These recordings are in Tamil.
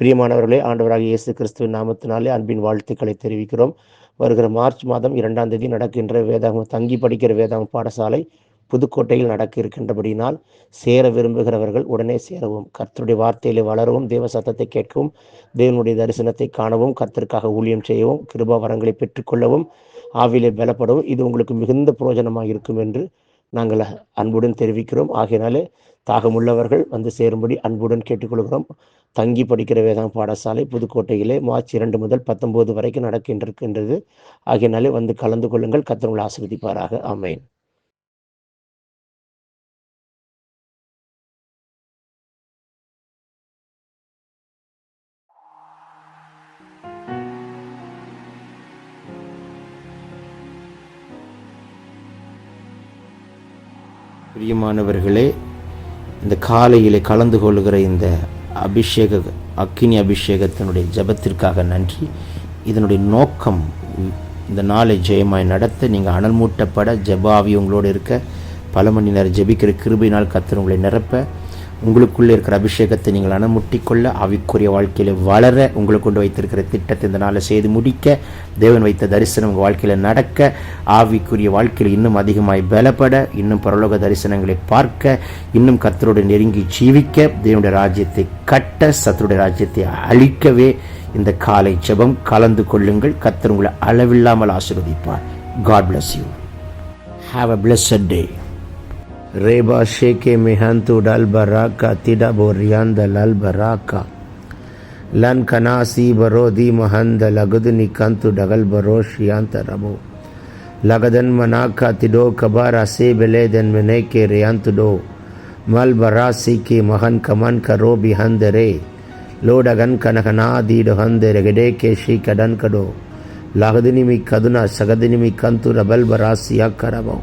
பிரியமானவர்களே, ஆண்டவராகிய இயேசு கிறிஸ்துவின் நாமத்தினாலே அன்பின் வாழ்த்துக்களை தெரிவிக்கிறோம். வருகிற மார்ச் மாதம் 2ஆம் தேதி நடக்கின்ற வேதாகம தங்கி படிக்கிற வேதாகம பாடசாலை புதுக்கோட்டையில் நடக்க இருக்கின்றபடியினால் சேர விரும்புகிறவர்கள் உடனே சேரவும், கர்த்தருடைய வார்த்தையிலே வளரவும், தேவ சத்தத்தை கேட்கவும், தேவனுடைய தரிசனத்தை காணவும், கர்த்தருக்காக ஊழியம் செய்யவும், கிருபா வரங்களை பெற்றுக்கொள்ளவும், ஆவிலே பலப்படவும் இது உங்களுக்கு மிகுந்த பிரயோஜனமாக இருக்கும் என்று நாங்கள் அன்புடன் தெரிவிக்கிறோம். ஆகையினாலே தாகமுள்ளவர்கள் வந்து சேரும்படி அன்புடன் கேட்டுக்கொள்கிறோம். தங்கி படிக்கிற வேதாகம் பாடசாலை புதுக்கோட்டையிலே மார்ச் 2 முதல் 19 வரைக்கும் நடக்கின்றது. ஆகையினாலே வந்து கலந்து கொள்ளுங்கள். கர்த்தர் உங்களை ஆசீர்வதிப்பாராக. ஆமென். பிரியமானவர்களே, இந்த காலையிலே கலந்து கொள்கிற இந்த அக்கினி அபிஷேகத்தினுடைய ஜெபத்திற்காக நன்றி. இதனுடைய நோக்கம் இந்த நாளை ஜெயமாய் நடத்த, நீங்கள் அனல் மூட்டப்பட, ஜெபாவி உங்களோடு இருக்க, பல மணி நேரம் ஜெபிக்கிற கிருபையினால் கர்த்தர் உங்களை நிரப்ப, உங்களுக்குள்ளே இருக்கிற அபிஷேகத்தை நீங்கள் அனமுட்டிக்கொள்ள, ஆவிக்குரிய வாழ்க்கையில் வளர, உங்களை கொண்டு வைத்திருக்கிற திட்டத்தை இந்த நாளை செய்து முடிக்க, தேவன் வைத்த தரிசனம் உங்கள் வாழ்க்கையில் நடக்க, ஆவிக்குரிய வாழ்க்கையில் இன்னும் அதிகமாய் பலப்பட, இன்னும் பரலோக தரிசனங்களை பார்க்க, இன்னும் கர்த்தரோடு நெருங்கி ஜீவிக்க, தேவனுடைய ராஜ்யத்தை கட்ட, சத்துருடைய ராஜ்யத்தை அழிக்கவே இந்த காலை ஜெபம். கலந்து கொள்ளுங்கள். கர்த்தர் உங்களை அளவில்லாமல் ஆசீர்வதிப்பார். God bless you. Have a blessed day. Reba sheke mehantu dal baraka tida borianda lal baraka lan kanasi barodi mahanda lagudni kantu dagal baroshianta rabo lagadan manaka tido kabara se beleden meneke riantu do mal barasi ke mahan kaman karo bihandere lodagan kanakana dido handere gede ke shi kadan kado lagadini mi kaduna sagadini mi kantu rabal barasi akarabo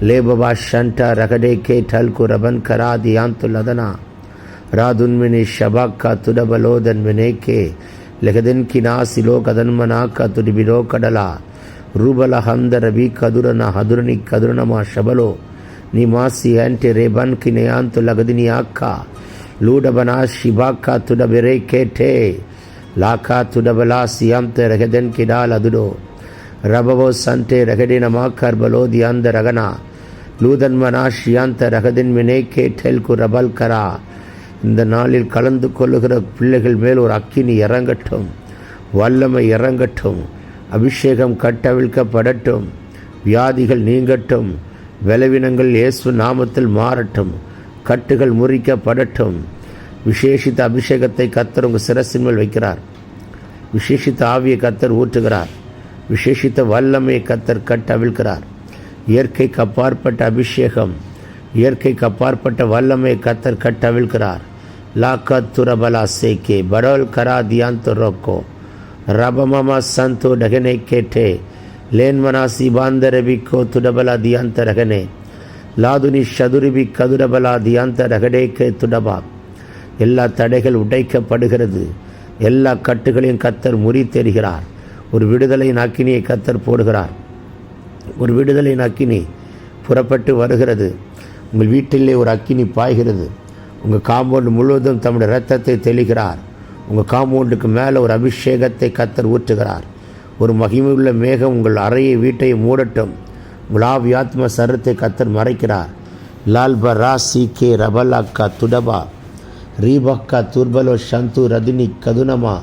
ले बाबा शंटा रगडे के ठल को रबन करा दियांतु लदना रादुन मिनी शबाक का तुडबलोदन मिने के लेकदिन की नासिलो कदन मना का तुडबिरो कडला रूबला हमदर भी कदुरना हदुरनी कदुरनमा शबलो निमासी एंटे रेबन की नयांतु लगदिनी आका लूडबना शिबाक का तुडबिरे के ठे लाका तुडबला सियामते रगदन की डाल अदुडो रबवो संटे रगडे नमा करबलो दियांद रगना लूदन मना ஷியாந்த ரகதின் மினேக்கே டெல்கு ரபல் கரா. இந்த நாளில் கலந்து கொள்ளுகிற பிள்ளைகள் மேல் ஒரு அக்கினி இறங்கட்டும், வல்லமை இறங்கட்டும், அபிஷேகம் கட்டவிழ்க்கப்படட்டும், வியாதிகள் நீங்கட்டும், பலவீனங்கள் இயேசு நாமத்தில் மாறட்டும், கட்டுகள் முறிக்கப்படட்டும். விசேஷித்த அபிஷேகத்தை கர்த்தர் உங்கள் சிரசின் மேல் வைக்கிறார். விசேஷித்த ஆவியை கர்த்தர் ஊற்றுகிறார். விசேஷித்த வல்லமையை கர்த்தர் கட்டவிழ்க்கிறார். இயற்கைக்கு அப்பாற்பட்ட அபிஷேகம், இயற்கைக்கு அப்பாற்பட்ட வல்லமையை கர்த்தர் கட்டவிழ்க்கிறார். லாக்கா துரபலா சேக்கே பரோல் கரா தியாந்தோ ரோக்கோ ரபமமா சந்தோ டகனே கேட்டே லேன்மனா சிபாந்தரபிக்கோ துடபலா தியாந்த ரகனே லாதுனி ஷதுரிபி கதுரபலா தியாந்த ரகடேக்கே துடபா. எல்லா தடைகள் உடைக்கப்படுகிறது. எல்லா கட்டுகளையும் கர்த்தர் முறித்தெறிகிறார். ஒரு விடுதலையின் அக்கினியை கர்த்தர் போடுகிறார். ஒரு விடுதலையின் அக்கினி புறப்பட்டு வருகிறது. உங்கள் வீட்டிலே ஒரு அக்கினி பாய்கிறது. உங்கள் காம்பவுண்டு முழுவதும் தம்முடைய இரத்தத்தை தெளிக்கிறார். உங்கள் காம்பவுண்டுக்கு மேலே ஒரு அபிஷேகத்தை கர்த்தர் ஊற்றுகிறார். ஒரு மகிமையுள்ள மேகம் உங்கள் அறையை வீட்டையை மூடட்டும். உங்கள் ஆவி ஆத்ம சரத்தை கர்த்தர் மறைக்கிறார். லால் பரா சீக்கே ரபலாக்கா துடபா ரீபக்கா துர்பலோ ஷந்து ரதினி கதுனமா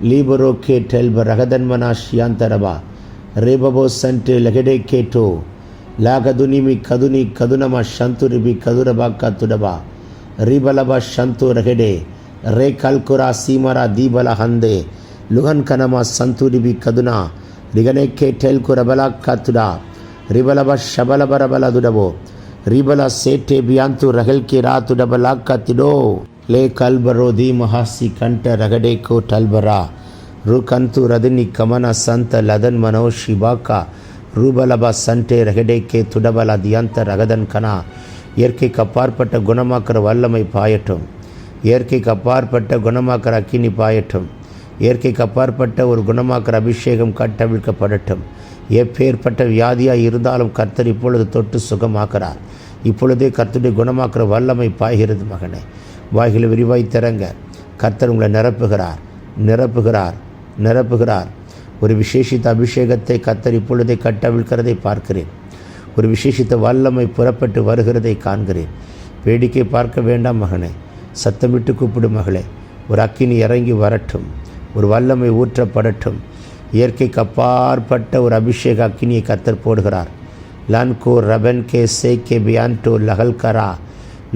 லீபரோ கே டெல்ப ரகதன்மனா ஷியாந்தரபா रेबबो संटे लगडे केटो लागदुनिमि कदुनी कदुनमा शंतुरिबि कदुरबा का तुडबा रिबलबा शंतु रगडे रे कलकुरा सीमरा दीबला हंदे लुहन कनमा संतुरिबि कदुना रिगने के टेलकु रबला का तुडा रिबलबा शबलबरबला दुडबो रिबला सेटे बियांतु रगल के रा तुडबला का तिडो ले कलबरो दी महासी कंट रगडे को टलबरा ருகந்து ரதினி கமன சந்த லதன் மனோ ஷிபாக்கா ரூபலபா சண்டே ரகடேக்கே துடபலா தியந்த ரகதன் கனா. இயற்கைக்கு அப்பாற்பட்ட குணமாக்கிற வல்லமை பாயட்டும். இயற்கைக்கு அப்பாற்பட்ட குணமாக்கிற அக்கினி பாயட்டும். இயற்கைக்கு அப்பாற்பட்ட ஒரு குணமாக்கிற அபிஷேகம் கட்டவிழ்க்கப்படட்டும். எப்பேற்பட்ட வியாதியாக இருந்தாலும் கர்த்தர் இப்பொழுது தொட்டு சுகமாக்குறார். இப்பொழுதே கர்த்தருடைய குணமாக்குற வல்லமை பாய்கிறது. மகனே, வாய்களை விரிவாய் திறங்க. கர்த்தர் உங்களை நிரப்புகிறார், நிரப்புகிறார், நிரப்புகிறார். ஒரு விசேஷித்த அபிஷேகத்தை கர்த்தர் இப்பொழுதே கட்டவிழ்க்கிறதை பார்க்கிறேன். ஒரு விசேஷித்த வல்லமை புறப்பட்டு வருகிறதை காண்கிறேன். வேடிக்கை பார்க்க வேண்டாம் மகனே, சத்தமிட்டு கூப்பிடு மகளே. ஒரு அக்கினி இறங்கி வரட்டும், ஒரு வல்லமை ஊற்றப்படட்டும். இயற்கைக்கு அப்பாற்பட்ட ஒரு அபிஷேக அக்கினியை கர்த்தர் போடுகிறார். லான்கோ ரபன் கே சே கே பியான்டோ லகல்கரா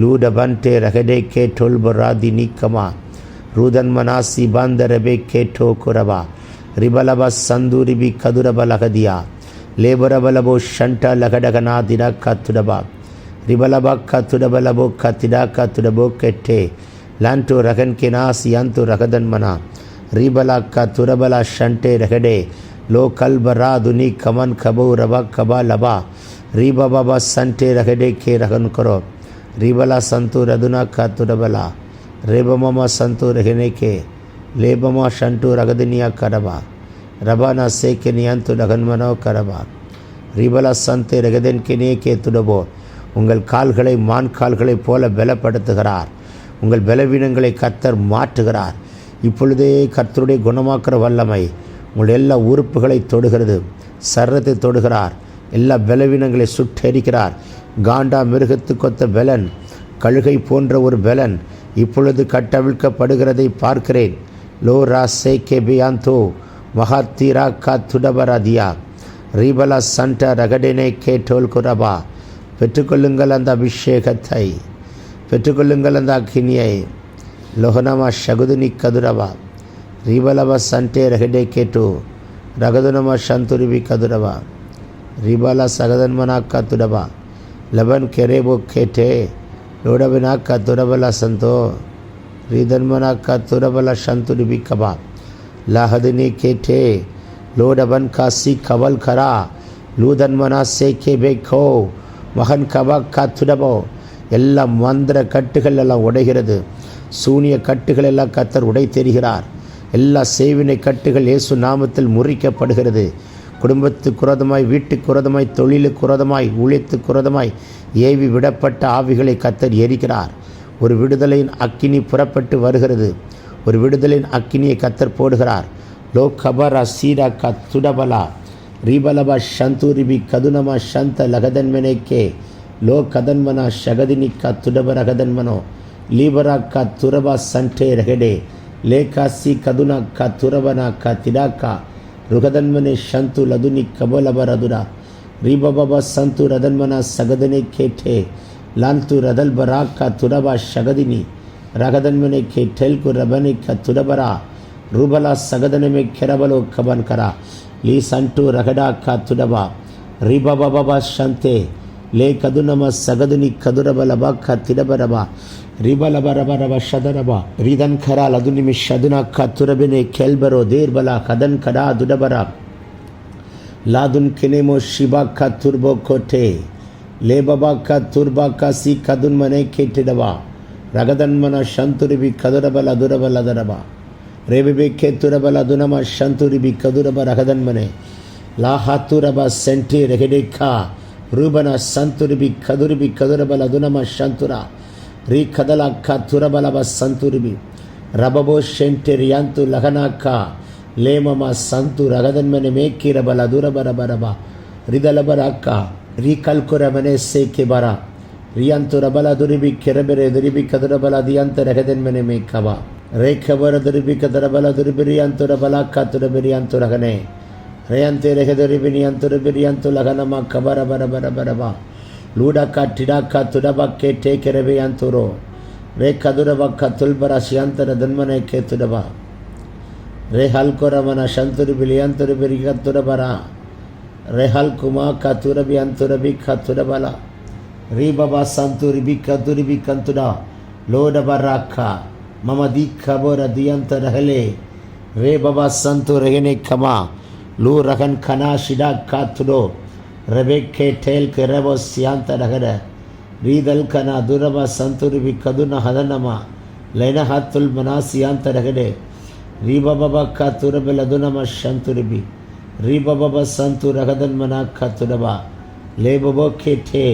லூடபன்டே ரகடே கே டோல்பராதி நீக்கமா ரூதன்மனாசி பாந்த ரபே கே டோ குரவா ரிபலப சந்தூரிபி கதுரப லகதியா லேபரபலபோ ஷண்டா லகடகனா திடாக்கா துடபா ரிபலபா கத்துடபலபோ கத்திடாக்கா துடபோ கெட்டே லான்டோ ரகன் கே நாசி யாந்தோ ரகதன்மனா ரிபலாக்கா துரபலா ஷண்டே ரகடே லோ கல்பரா துனி கமன் கபோ ரபா கபா லபா ரீபா பாபா சண்டே ரகடே கே ரகன் கரோ ரிபலா சந்து ரதுனா கத்துடபலா ரேபமமா சந்து ரகனே கே லேபமா ஷண்டு ரகதனியா கரபா ரபானா சேக்கே நியாந்து ரகன்மனோ கரபா ரிபலா சந்தே ரகதன் கே நே கே துடபோ. உங்கள் கால்களை மான் கால்களைப் போல பலப்படுத்துகிறார். உங்கள் பலவீனங்களை கர்த்தர் மாற்றுகிறார். இப்பொழுதே கர்த்தருடைய குணமாக்குற வல்லமை உங்களுடைய எல்லா உறுப்புகளை தொடுகிறது. சர்ரத்தை தொடுகிறார். எல்லா பலவீனங்களை சுட்டெரிக்கிறார். காண்டா மிருகத்துக்கொத்த பலன், கழுகை போன்ற ஒரு பலன் இப்பொழுது கட்டவிழ்க்கப்படுகிறதை பார்க்கிறேன். லோ ரா சே கே பியாந்தோ மகாத்தீரா கா துடபராதியா ரீபலா சண்டா ரகடேனே கே டோல் குரபா. பெற்றுக்கொள்ளுங்கள் அந்த அபிஷேகத்தை, பெற்றுக்கொள்ளுங்கள் அந்த அக்கினியை. லோகனமா ஷகுதுனி கதுரவா ரிபலப சண்டே ரகடே கேட்டு ரகதுனமா சந்துரிபி கதுரவா ரிபலா சகதன்மனா கத்துடபா லபன் கெரேபோ கேட்டே லோடபினா கத்துரபலா சந்தோ ரிதன்மனா கத்துரபலா சந்துரிபி கபா லாஹதினி கேட்டே லோடபன் காசி கவல் கரா லூதன்மனா சேக்கே பேக்கோ மகன் கபா கத்துடபோ. எல்லா மந்திர கட்டுகள் எல்லாம் உடைகிறது. சூனிய கட்டுகள் எல்லாம் கர்த்தர் உடை தெரிகிறார். எல்லா செய்வினை கட்டுகள் இயேசு நாமத்தில் முறிக்கப்படுகிறது. குடும்பத்துக்கு குரதமாய், வீட்டுக்கு குரதமாய், தொழிலுக்கு குரதமாய், ஊழியத்துக்கு குரதமாய் ஏவி விடப்பட்ட ஆவிகளை கர்த்தர் எரிக்கிறார். ஒரு விடுதலையின் அக்கினி புறப்பட்டு வருகிறது. ஒரு விடுதலையின் அக்கினியை கர்த்தர் போடுகிறார். லோ கபரா சீரா கத்துடபலா ரீபலபா சந்தூரிபி கதுனமா சந்த லகதன்மனேக்கே லோ கதன்மனா ஷகதினி கத்துடப ரகதன்மனோ லீபரா கா துரபா சண்டே ரகடே லேகாசி கதுனா கா துரபனா கா திடாக்கா ருகதன்மனே ஷந்து லதுனி கபோலபரதுரா ரீபபா சந்து ரதன்மனா சகதனே கேட்டே லாந்து ரதல்பரா கா துரபா ஷகதினி ரகதன்மனே கே டெல்கு ரபனி கா துரபரா ரூபலா சகதனமே கெரபலோ கபன் கரா லீ சண்டு ரகடா கா துடபா ரிபபபா ஷந்தே லே கதுனம சகதுனி கதுரபலபா கா திடபரபா ரிபலபரபரப ஷதரபா ரிதன் கரா லதுனிமி ஷதுனா கா துரபினே கெல்பரோ தேர்பலா கதன் கடா துடபரா லாதுன் கினேமோ ஷிபா கா துர்போ கோட்டே லேபபா கா துர்பா கா சி கதுன் மனே கேட்டிடவா ரகதன்மன சந்துரிபி கதுரபல துரபலதரபா ரேபிபி கே துரபல துனம சந்துரிபி கதுரப ரகதன்மனே லாஹாத்துரபா சென்டி ரெகடேக்கா ரூபன சந்துரிபி கதுரிபி கதுரபல துனம சந்துரா ரீ கதலாக்கா துரபலப சந்துரிபி ரபபோ ஷென்டி ரியாந்து லகனாக்கா லேமமா சந்து ரகதன்மனே மேக்கிரபல துரபரபரபா ரிதலபராக்கா ரீ கல்குரமனே சேக்கே பரா ரியாந்து ரபல துரிபி கிரபெரே துரிபி கதுரபல தியந்த ரகதன்மனே மேக்கவா ரேಖಬರ ದುರ್ಬಿಕ ದರಬಲ ದುರ್ಬಿರಿಯಂತುರ ಬಲಾಕ ತುರಬಿರಿಯಂತು ರಗನೆ ರೇಯಂತೆ ರೆಗದರಿಬಿನಿಯಂತು ರಿಬಿರಿಯಂತು ಲಗನಮ ಕಬರ ಬರ ಬರ ಬರಬ ಲೂಡಕ ಟಿಡಕ ತುಡಬಕ್ಕೆ ಟೇಕೆರಬಿಯಂತುರೋ ರೇ ಕದುರಬಕ್ಕ ತುಲ್ಬರ ಶಿಯಂತರ ದನ್ಮನೆ ಕೆ ತುಡಬ ರೇ ಹಲ್ಕೊರಮನ ಶಂತುರಿ ಬಿಲಿಯಂತುರಿ ಬಿರಿಗ ತುರಬರ ರೇ ಹಲ್ಕುಮಾ ಕ ತುರಬಿ ಅಂತುರಬಿ ಕ ತುಡಬಲ ರೀ ಬಬಾ ಸಂತುರಿ ಬಿಕ್ಕ ತುರಿಬಿ ಕಂತುಡ ಲೋಡಬರಾಕ मम दीखबर दियंत रहले रे बाबा संतो रहने खमा लू रखन खना शिडा काथुडो रबे के ठेल के रबो सियांत रगड रीदल कना दुरबा संतुरिबि कदुन हदनमा लेना हातुल मना सियांत रगडे री बाबा का तुरबेल दुनम शंतुरिबि री बाबा संतु रगदन मना खतुडबा ले बबो के ठे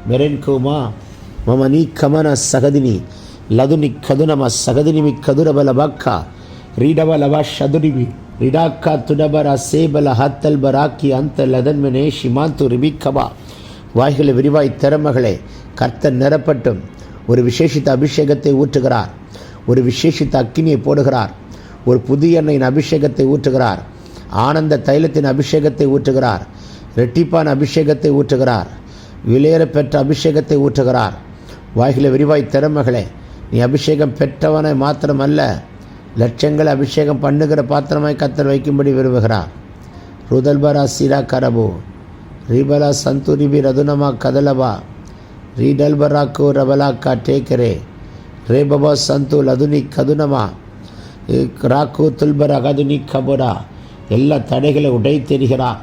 मेरेन कुमा मम नी खमना सगदिनी லதுனி கதுனம சகதினிமி கதுரபலபாக்கா ரீடபலபா ஷதுரிபி ரிடாக்கா துடபரா சேபல ஹத்தல் பராக்கி அந்த லதன்மனே ஷிமாந்து ரிபிக்கபா. வாய்களை விரிவாய் திறமகளே, கர்த்தர் நிரப்பட்டும். ஒரு விசேஷித்த அபிஷேகத்தை ஊற்றுகிறார், ஒரு விசேஷித்த அக்கினியை போடுகிறார், ஒரு புதிய எண்ணெயின் அபிஷேகத்தை ஊற்றுகிறார், ஆனந்த தைலத்தின் அபிஷேகத்தை ஊற்றுகிறார், இரட்டிப்பான அபிஷேகத்தை ஊற்றுகிறார், விலையேற பெற்ற அபிஷேகத்தை ஊற்றுகிறார். வாய்களை விரிவாய் திறமகளே, நீ அபிஷேகம் பெற்றவனை மாத்திரமல்ல, லட்சங்களை அபிஷேகம் பண்ணுகிற பாத்திரமாய் கர்த்தர் வைக்கும்படி விரும்புகிறார். ருதல்பரா சீரா கரபு ரீபலா சந்துரிபி ரதுனமா கதலபா ரீடல்பராக்கு ரபலாக்கா டேக்கரே ரேபபா சந்து லதுனி கதுனமா ராக்கு துல்பரா கதுனி கபுரா. எல்லா தடைகளை உடைத்தெறிகிறார்.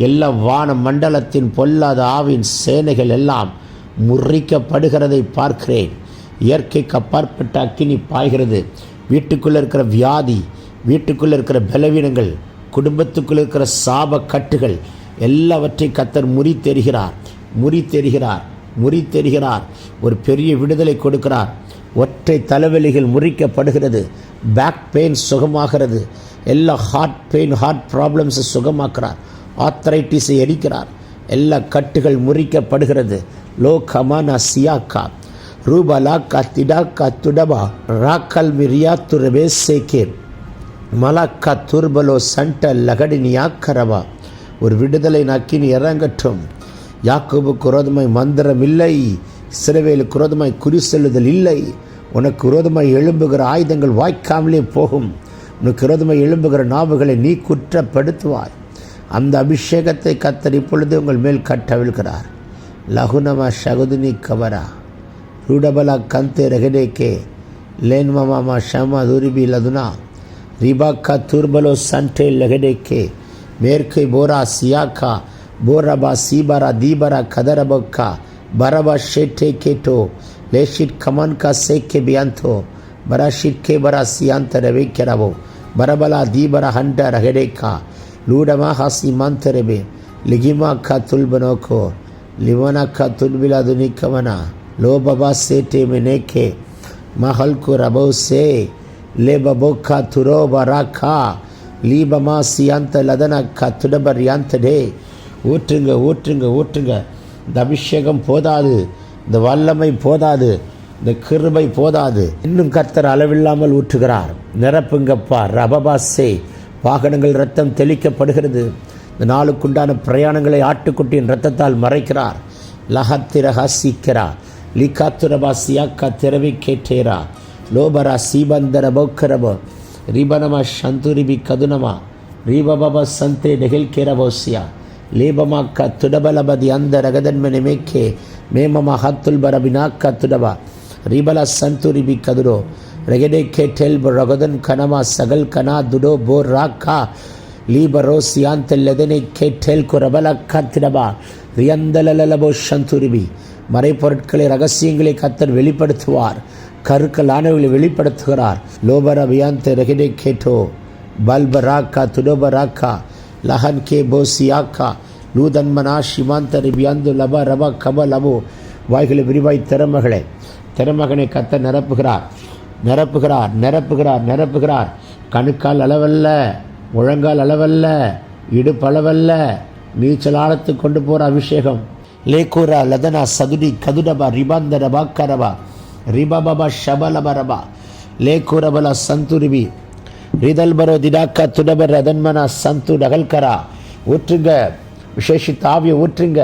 எல்லா வான மண்டலத்தின் பொல்லாத ஆவின் சேனைகள் எல்லாம் முறிக்கப்படுகிறதை பார்க்கிறேன். இயற்கைக்கு அப்பாற்பட்ட அக்கினி பாய்கிறது. வீட்டுக்குள்ளே இருக்கிற வியாதி, வீட்டுக்குள்ளே இருக்கிற பலவீனங்கள், குடும்பத்துக்குள்ளே இருக்கிற சாப கட்டுகள் எல்லாவற்றையும் கர்த்தர் முறித்தெறிகிறார். ஒரு பெரிய விடுதலை கொடுக்கிறார். ஒற்றை தலைவலிகள் முறிக்கப்படுகிறது. Back pain சுகமாகிறது. எல்லா ஹார்ட் ப்ராப்ளம்ஸை சுகமாக்குறார். ஆர்த்தரைட்டிஸை எரிக்கிறார். எல்லா கட்டுகள் முறிக்கப்படுகிறது. லோ கமானா சியாக்கா ரூபலாக்கா திடாக்கா துடபா ராக்கல் மிரியாத்துரவே சேக்கே மலாக்கா துர்பலோ சண்ட லகடினியாக்கரவா. ஒரு விடுதலை நக்கினி இறங்கட்டும். யாக்கோபுக்கு விரோதமாய் மந்திரம் இல்லை, இஸ்ரவேலுக்கு விரோதமாய் குறி செல்லுதல் இல்லை. உனக்கு விரோதமாய் எழும்புகிற ஆயுதங்கள் வாய்க்காமலே போகும். உனக்கு விரோதமாய் எழும்புகிற நாவுகளை நீ குற்றப்படுத்துவாய். அந்த அபிஷேகத்தை கர்த்தர் இப்பொழுது உங்கள் மேல் கட்டவிழ்கிறார். லகுனமா ஷகுதினி கவரா ரூடபலா கந்தே ரகடேக்கே லேன்மமாமா ஷமா துரிபி லதுனா ரிபாக்கா துர்பலோ சண்டே லகடேக்கே மேற்கை போரா சியாக்கா போரபா சீபரா தீபரா கதரபக்கா பரபா ஷேட்டே கேட்டோ லேஷிட் கமான்கா சேக்கே பியாந்தோ பரா ஷிட்கே பரா சியாந்த ரவேக்கரவோ பரபலா தீபரா ஹண்ட ரகடேக்கா லூடமா ஹாசி மாந்தரபே லிகிமாக்கா துல்பனோக்கோ லிவனாக்கா துல்பிலா துனிக்கவனா லோபபா சேட்டே மெனேக்கே மஹல்கு ரபோ சே லேபபோக்கா துரோபா ராக்கா லீபமா சியாந்த லதனக்கா துடபர் யாந்தடே. ஊற்றுங்க. இந்த அபிஷேகம் போதாது, இந்த வல்லமை போதாது, இந்த கிருபை போதாது. இன்னும் கர்த்தர் அளவில்லாமல் ஊற்றுகிறார். நிரப்புங்கப்பா. ரபபாசே வாகனங்கள் ரத்தம் தெளிக்கப்படுகிறது. இந்த நாளுக்குண்டான பிரயாணங்களை ஆட்டுக்குட்டியின் ரத்தத்தால் மறைக்கிறார். லஹத்திரஹா சீக்கரா லிகாத்துரபா சியாக்கா திரவி கேட்டேரா லோபரா சீபந்தர போக்கரபோ ரிபனமா சந்துரிபி கதுனமா ரீபபா சந்தே நெகில்கேரபோசியா லேபமாக்கா துடபலபதி அந்த ரகதன்மனை மேக்கே மேமமா ஹத்துல் பரபினாக்கா துடபா ரிபலா சந்துரிபி கதுரோ ரெகடே கேட்டெல் ரகதன் கனமா சகல் கனா துடோ போர் ராக்கா லீபரோ சியாந்தல்லதனை கேட்டெல் குரபலக்கா திடபா ரியந்தலலபோ சந்துரிபி. மறைப்பொருட்களை ரகசியங்களை கர்த்தர் வெளிப்படுத்துவார். கருக்கலானவர்களை வெளிப்படுத்துகிறார். லோபர வியாந்த ரெகடே கேட்டோ பல்பராக்கா துடோபராக்கா லஹன் கே போசியாக்கா லூதன்மனா ஷிமாந்தரி வியாந்து லப ரப கப லபோ. வாய்களை விரிவாய் திறமகனை கர்த்தர் நிரப்புகிறார். கணுக்கால் அளவல்ல, முழங்கால் அளவல்ல, இடுப்பளவல்ல, நீச்சல் ஆழத்துக்கு கொண்டு போகிற அபிஷேகம். லேகூரா லதனா சதுடி கதுடபா ரிபாந்த ரபாக்கரபா ரிபாபா ஷபலபரபா லேகூரபலா சந்துரிபி ரிதல்பரோ திடாக்கா துடபர் ரதன்மனா சந்து டகல்கரா. ஊற்றுங்க. விசேஷித்த ஆவியை ஊற்றுங்க.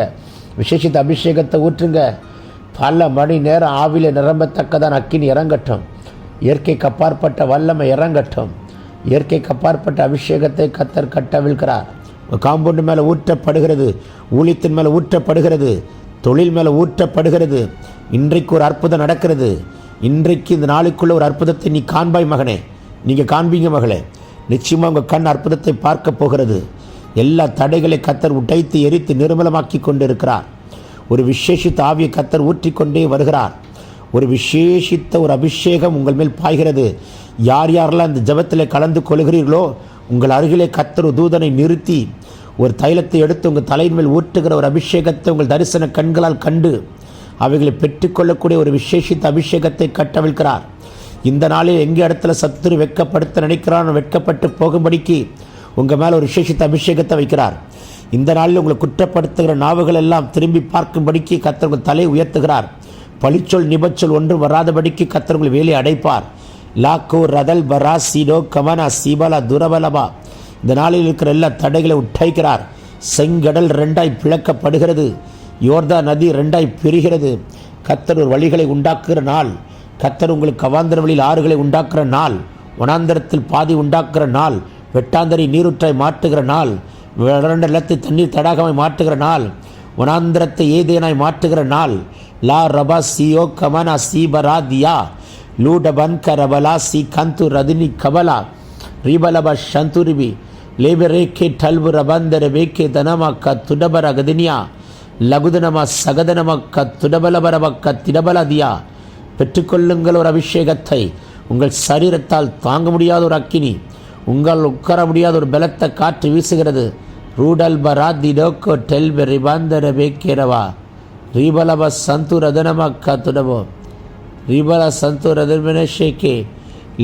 விசேஷித்த அபிஷேகத்தை ஊற்றுங்க. பல மணி நேரம் ஆவில நிரம்பத்தக்கதான் அக்கினி இறங்கட்டும். இயற்கைக்கு அப்பாற்பட்ட வல்லமை இறங்கட்டும். இயற்கைக்கு அப்பாற்பட்ட அபிஷேகத்தை கர்த்தர் கட்டவிழ்கிறார். காம்பவுண்டு மேலே ஊற்றப்படுகிறது, ஊழியத்தின் மேலே ஊற்றப்படுகிறது, தொழில் மேலே ஊற்றப்படுகிறது. இன்றைக்கு ஒரு அற்புதம் நடக்கிறது. இன்றைக்கு இந்த நாளுக்குள்ள ஒரு அற்புதத்தை நீ காண்பாய் மகனே, நீங்கள் காண்பீங்க மகளே. நிச்சயமாக உங்கள் கண் அற்புதத்தை பார்க்க போகிறது. எல்லா தடைகளை கர்த்தர் உடைத்து எரித்து நிர்மலமாக்கி கொண்டு இருக்கிறார். ஒரு விசேஷித்த ஆவியை கர்த்தர் ஊற்றிக்கொண்டே வருகிறார். ஒரு விசேஷித்த ஒரு அபிஷேகம் உங்கள் மேல் பாய்கிறது. யார் யாரெல்லாம் இந்த ஜபத்தில் கலந்து கொள்கிறீர்களோ உங்கள் அருகிலே கர்த்தர் தூதனை நிறுத்தி ஒரு தைலத்தை எடுத்து உங்கள் தலையின் மேல் ஊற்றுகிற ஒரு அபிஷேகத்தை உங்கள் தரிசன கண்களால் கண்டு அவைகளை பெற்றுக்கொள்ளக்கூடிய ஒரு விசேஷித்த அபிஷேகத்தை கட்டவிழ்க்கிறார். இந்த நாளில் எங்கே இடத்துல சத்துரு வெட்கப்படுத்த நினைக்கிறான் வெட்கப்பட்டு போகும்படிக்கு உங்கள் மேலே ஒரு விசேஷித்த அபிஷேகத்தை வைக்கிறார். இந்த நாளில் உங்களை குற்றப்படுத்துகிற நாவுகள் எல்லாம் திரும்பி பார்க்கும்படிக்கு கர்த்தர் உங்கள் தலை உயர்த்துகிறார். பழிச்சொல் நிபச்சொல் ஒன்றும் வராதபடிக்கு கர்த்தர் உங்களை வேலை அடைப்பார். லாக்கோ ரதல் பரா சீடோ கமனா சீபலா துரபலபா. இந்த நாளில் இருக்கிற எல்லா தடைகளை உட்டைக்கிறார். செங்கடல் 2 பிளக்கப்படுகிறது. யோர்தா நதி 2 பிரிகிறது. கர்த்தர் ஒரு வழிகளை உண்டாக்குகிற நாள். கர்த்தர் உங்களுக்கு அவாந்தர வழியில் ஆறுகளை உண்டாக்குற நாள். வனாந்தரத்தில் பாதி உண்டாக்குற நாள். வெட்டாந்தரை நீரூற்றாய் மாற்றுகிற நாள். வறண்ட நிலத்தை தண்ணீர் தடாகமாய் மாற்றுகிற நாள். வனாந்திரத்தை ஏதேனாய் மாற்றுகிற நாள். லா ரபா சியோ கமனா சீபரா தியா லூடபன் கரபலா சி கந்து ரதினி கபலா ரீபலபா சந்துரிபி லேபரேக்கே டல்பு ரபந்தர வேக்கே தனமக்க துடபர கதினியா லகுதனமா சகதனமக்க துடபலபரமக்க திடபலதியா. பெற்றுக்கொள்ளுங்கள் ஒரு அபிஷேகத்தை. உங்கள் சரீரத்தால் தாங்க முடியாத ஒரு அக்கினி, உங்கள் உட்கார முடியாத ஒரு பலத்த காற்று வீசுகிறது. ரூடல் பரா திடோக்கோ டெல்பெ ரிபாந்தர வேக்கேரவா ரீபலப சந்து ரதனமக்க துடபோ ரீபல சந்து ரதன்மென ஷேக்கே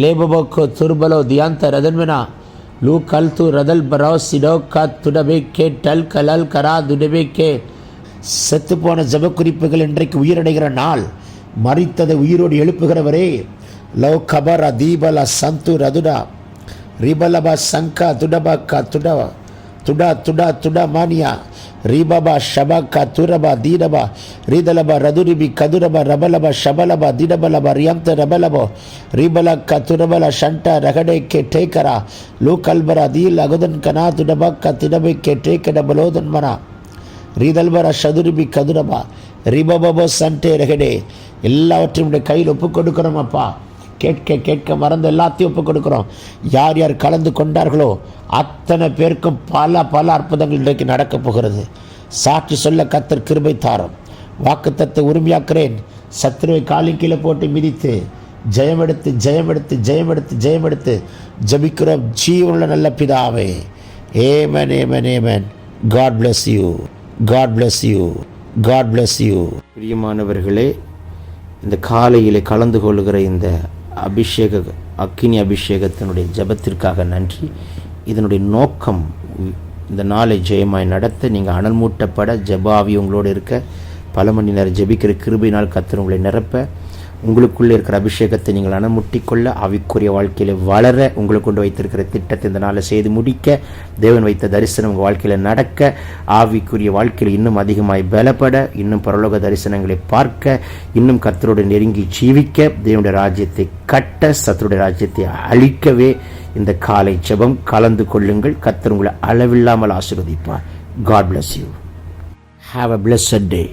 லேபபோக்கோ துர்பலோ தியாந்த ரதன்மெனா லூ கல்து ரதல் பரோ சிடோக்கா துடபேக்கே டல் கலல் கரா துடபேக்கே. செத்துப்போன ஜபக்குறிப்புகள் இன்றைக்கு உயிரடைகிற நாள். மரித்ததை உயிரோடு எழுப்புகிறவரே. லோ கபரா தீபலா சந்து ரதுடா ரிபலபா சங்கா துடபக்கா துடவா துடா துடா துடா மானியா ரீபபா ஷபக்கா துரபா தீடபா ரீதலபா ரதுரிபி கதுரபா ரபலபா ஷபலபா திடபலபா ரியாந்த ரபலபோ ரீபலக்கா துரபலா ஷண்டா ரகடேக்கே டேக்கரா லூ கல்பரா தீல் அகுதன் கனா துடபக்கா திடபேக்கே டேக்கட பலோதன் மனா ரீதல்பரா ஷதுரிபி கதுரபா ரிபபபோ சண்டே ரகடே. எல்லாவற்றையும் கையில் ஒப்புக் கொடுக்கிறோம் அப்பா. கேட்க கேட்க மறந்து எல்லாத்தையும் ஒப்புக் கொடுக்குறோம். யார் யார் கலந்து கொண்டார்களோ அத்தனை பேருக்கும் பல பல அற்புதங்கள் இன்றைக்கு நடக்கப் போகிறது. சாட்சி சொல்ல கர்த்தர் கிருபை தாரும். வாக்குத்தத்தை உரிமையாக்குறேன். சத்துருவை காலின் கீழே போட்டு மிதித்து ஜெயமெடுத்து ஜெயமெடுத்து ஜெயமெடுத்து ஜெயமெடுத்து ஜபிக்கிறோம் ஜீவனுள்ள நல்ல பிதாவே. Amen amen amen. God bless you. God bless you. God bless you. பிரியமானவர்களே, இந்த காலையிலே கலந்து கொள்கிற இந்த அக்கினி அபிஷேகத்தினுடைய ஜபத்திற்காக நன்றி. இதனுடைய நோக்கம் இந்த நாளை ஜெயமாய் நடத்த, நீங்கள் அனல் மூட்டப்பட, ஜபாவி உங்களோடு இருக்க, பல மணி நேரம் ஜெபிக்கிற கிருபையினால் கர்த்தர் உங்களை நிரப்ப, உங்களுக்குள்ளே இருக்கிற அபிஷேகத்தை நீங்கள் அனமுட்டிக்கொள்ள, ஆவிக்குரிய வாழ்க்கையில் வளர உங்களுக்கு கொண்டு வைத்திருக்கிற திட்டத்தை இந்த நாளை செய்து முடிக்க, தேவன் வைத்த தரிசனம் உங்கள் வாழ்க்கையில் நடக்க, ஆவிக்குரிய வாழ்க்கையில் இன்னும் அதிகமாய் பலப்பட, இன்னும் பரலோக தரிசனங்களை பார்க்க, இன்னும் கர்த்தரோடு நெருங்கி ஜீவிக்க, தேவனுடைய ராஜ்யத்தை கட்ட, சத்துருடைய ராஜ்யத்தை அழிக்கவே இந்த காலை ஜெபம். கலந்து கொள்ளுங்கள். கர்த்தர் உங்களை அளவில்லாமல் ஆசீர்வதிப்பார். God bless you. Have a blessed day.